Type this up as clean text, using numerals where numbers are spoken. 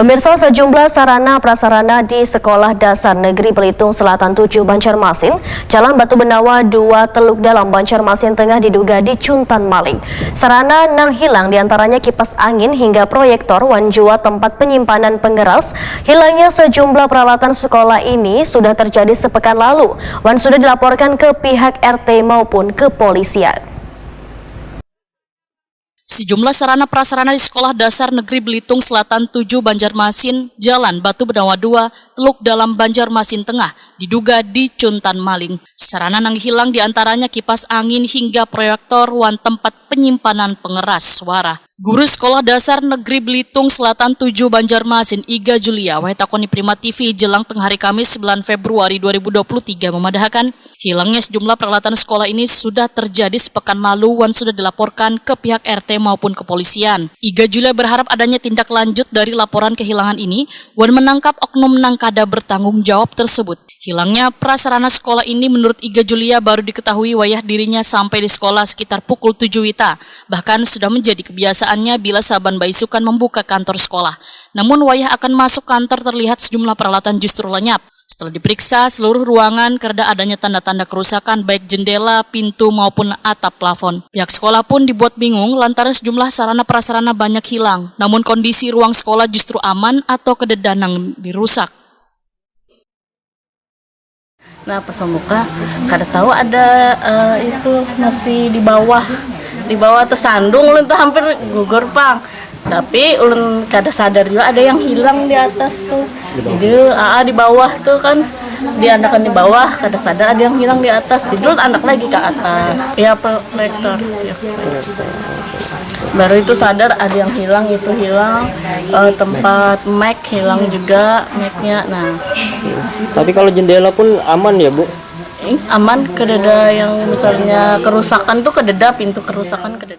Pemirsa, sejumlah sarana prasarana di Sekolah Dasar Negeri Belitung Selatan 7 Banjarmasin, Jalan Batu Benawa 2 Teluk Dalam Banjarmasin Tengah diduga dicuntan maling. Sarana yang hilang diantaranya kipas angin hingga proyektor, wanjua tempat penyimpanan pengeras. Hilangnya sejumlah peralatan sekolah ini sudah terjadi sepekan lalu dan sudah dilaporkan ke pihak RT maupun kepolisian. Sejumlah sarana prasarana di Sekolah Dasar Negeri Belitung Selatan 7 Banjarmasin, Jalan Batu Benawa 2, Teluk Dalam Banjarmasin Tengah, diduga dicuntan maling. Sarana yang hilang diantaranya kipas angin hingga proyektor wan tempat penyimpanan pengeras suara. Guru Sekolah Dasar Negeri Belitung Selatan 7 Banjarmasin, Iga Julia, Wahetakoni Prima TV jelang tengah hari Kamis 9 Februari 2023 memadahkan hilangnya sejumlah peralatan sekolah ini sudah terjadi sepekan lalu dan sudah dilaporkan ke pihak RT maupun kepolisian. Iga Julia berharap adanya tindak lanjut dari laporan kehilangan ini dan menangkap oknum nangkada bertanggung jawab tersebut. Hilangnya prasarana sekolah ini menurut Iga Julia baru diketahui wayah dirinya sampai di sekolah sekitar pukul 7 WITA. Bahkan sudah menjadi kebiasaannya bila saban baisukan membuka kantor sekolah. Namun wayah akan masuk kantor terlihat sejumlah peralatan justru lenyap. Setelah diperiksa seluruh ruangan karena adanya tanda-tanda kerusakan baik jendela, pintu maupun atap plafon. Pihak sekolah pun dibuat bingung lantaran sejumlah sarana prasarana banyak hilang. Namun kondisi ruang sekolah justru aman atau kededanang dirusak. Nah pas membuka, kada tahu ada itu masih di bawah tersandung, ulun tuh hampir gugur pang. Tapi ulun kada sadar juga ada yang hilang di atas tuh. Jadi di bawah tuh kan diandakan di bawah, kada sadar ada yang hilang di atas. Tidur anak lagi ke atas. Ya proyektor. Ya, baru itu sadar ada yang hilang, tempat mic hilang juga mic-nya. Nah. Tapi kalau jendela pun aman ya, Bu? Aman, kededa yang misalnya kerusakan tuh kededa, pintu kerusakan kededa.